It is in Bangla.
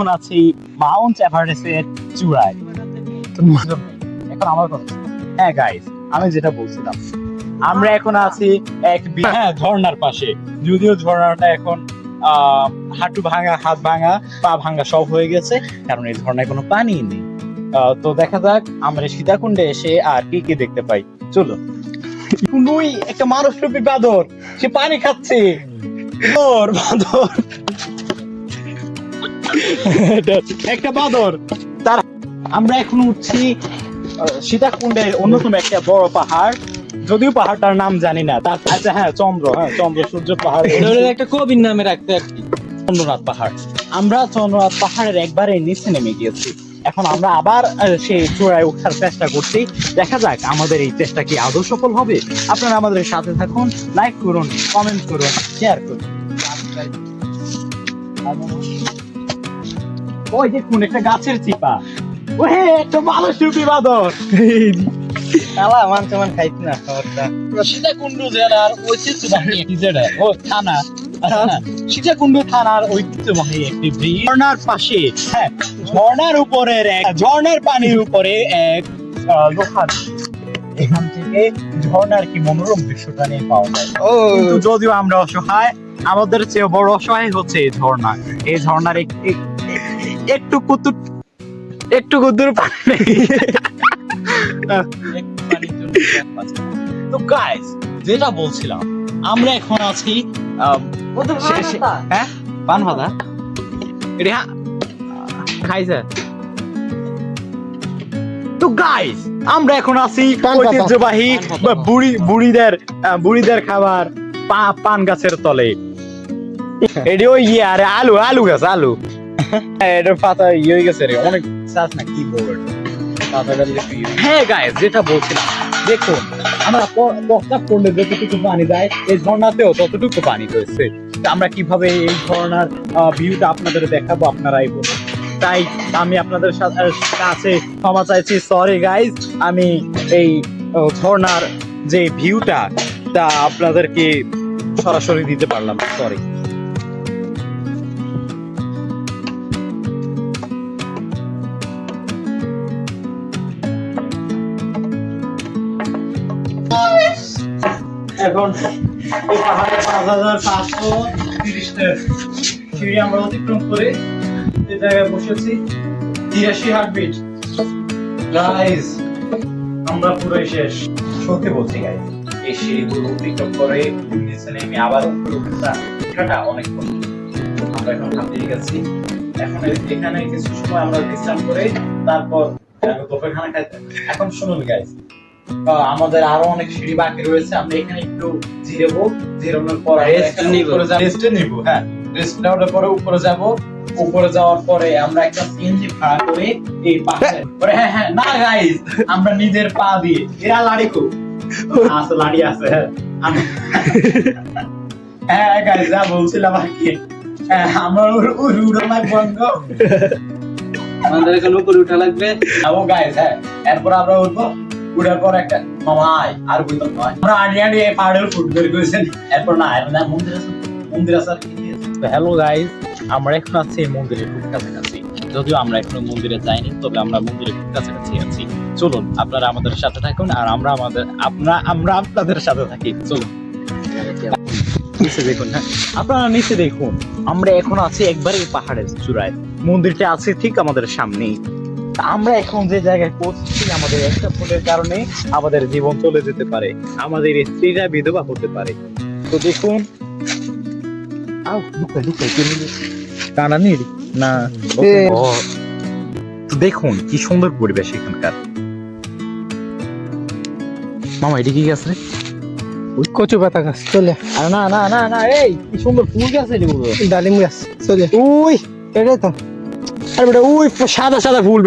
এখন আছি মাউন্ট এভারেস্টের চূড়ায়। এখন আমার কথা, হ্যাঁ গাইস, আমি যেটা বলছিলাম, আমরা এখন আছি এক ঝর্ণার পাশে। যদিও ঝর্ণাটা এখন হাঁটু ভাঙা, হাত ভাঙা, পা ভাঙা সব হয়ে গেছে, কারণ এই ঝর্ণায় কোনো পানি নেই। তো দেখা যাক আমরা সীতাকুণ্ডে এসে আর কি কি দেখতে পাই। চলো। কুন্ডুই একটা মানুষরূপী বাঁদর, সে পানি খাচ্ছে। বাঁদর একটা বাঁদর। তার আমরা এখন উঠছি সীতাকুণ্ডের অন্যতম একটা বড় পাহাড়, যদিও পাহাড়টার নাম জানি না। তার আচ্ছা হ্যাঁ, চন্দ্র সূর্য পাহাড়, একটা কবির নামে রাখতে আর কি। চন্দ্রনাথ পাহাড়। আমরা চন্দ্রনাথ পাহাড়ের একবারে নিচে নেমে গিয়েছি। এখন আমরা আবার সেই চূড়ায় ওঠার চেষ্টা করছি। দেখা যাক আমাদের এই চেষ্টা কি আদৌ সফল হবে। আপনারা আমাদের সাথে থাকুন, লাইক করুন, কমেন্ট করুন, শেয়ার করুন। ওই দেখুন একটা গাছের চিপা, ওই একটা মানুষরূপী বাঁদর। শালা মান খাইত না খাবারটা। সীতাকুণ্ড জেলার ঐতিহ্যবাহী একটি জেলা ও থানা, সীতাকুণ্ড থানার ঐতিহ্যবাহী একটি ঝর্ণার পাশে, হ্যাঁ, ঝর্ণার পানির উপরে এক লোহার। এখান থেকে ঝর্ণার কি মনোরম দৃশ্যটা নিয়ে পাওয়া যায়। কিন্তু যদিও আমরা অসহায়, আমাদের চেয়ে বড় অসহায় হচ্ছে এই ঝর্ণা। এই ঝর্ণার একটু কুতুর পানি। তো গাইস, যেটা বলছিলাম, আমরা এখন আছি হ্যাঁ পান ভাদা খাইছে। তো গাইস, আমরা এখন আছি ঐতিহ্যবাহী বুড়িদের খাবার পান গাছের তলে। এটি ওই আরে আলু গাছ, আলু এটার পাতা হয়ে গেছে রে, অনেক চাষ না কি বলবো। হ্যাঁ গাইস, যেটা বলছিলাম, দেখুন আমরা প্রস্তাব করলে যতটুকু পানি যায়, এই ঝর্ণাতেও ততটুকু পানি রয়েছে। আমরা কিভাবে এই ঝর্ণার ভিউটা আপনাদের দেখাবো, আপনারাই বলুন। তাই আমি আপনাদের কাছে ক্ষমা চাইছি, সরি গাইস, আমি এই ঝর্ণার যে ভিউটা তা আপনাদেরকে সরাসরি দিতে পারলাম, সরি। এখন এই পাহাড়ে 5530 সিঁড়ি আমরা অতিক্রম করে এই জায়গায় বসেছি। 83 হার্টবিট। গাইস, আমরা পুরোই শেষ, সত্যি বলছি গাইস। এই সিঁড়িগুলো অতিক্রম করে নিচে নেমে আবার উপরে ওঠাটা অনেক কষ্ট। আমরা এখন হাঁপিয়ে গেছি। এখন এখানে কিছু সময় আমরা বিশ্রাম করে তারপর দুপুর খানা খাইতে। এখন শুনুন গাইস, আমাদের আরো অনেক সিঁড়ি বাকি রয়েছে। আমরা এখানে একটু জিরানোর পর রেস্ট নিব। হ্যাঁ, রেস্ট নেওয়ার পরে উপরে যাব। উপরে যাওয়ার পরে আমরা একটা সিএনজি ভাড়া করে এই পাহাড়ে, হ্যাঁ না গাইস, আমরা নিজের পা দিয়ে, এরা লাড়িকো আছে, লাড়ি আছে। হ্যাঁ গাইস, যা বলছিলাম আর কি, আমরা উড়া লাগবে, আমাদের এখন উপরে উঠা লাগবে। ও গাইস, হ্যাঁ, এরপর আমরা উঠবো। উঠার পর একটা মামাই আর বলতাম নয়, আমরা আড়িয়াড়ি এই পাহাড়ের ফুট বের করেছেন। এরপর না মন্দির আছে আর কি। হ্যালো গাইস, আমরা এখন আছি এই মন্দিরের খুব কাছাকাছি। যদিও আমরা এখনো মন্দিরে যাইনি, তবে আমরা মন্দিরের খুব কাছাকাছি আছি। চলুন, আপনারা আমাদের সাথে থাকুন আর আমরা আপনাদের সাথে থাকি। চলুন নিচে দেখুন, হ্যাঁ আপনারা নিচে দেখুন। আমরা এখন আছি একবারে পাহাড়ের চূড়ায়, মন্দিরটা আছে ঠিক আমাদের সামনেই। আমরা এখন যে জায়গায় পৌঁছেছি, আমাদের একটা ভুলের কারণে আমাদের জীবন চলে যেতে পারে, আমাদের স্ত্রীরা বিধবা হতে পারে। তো দেখুন, দেখুন কি সুন্দর পরিবেশ এখানকার। মামা এটি কি গাছ রে? ওই কচু পাতা গাছ। চলে না না না না, এই কি সুন্দর ফুল গাছ, এটি ডালিম গাছ। চলে ওই এটাই তো, আরে বেটা ওই সাদা ফুল।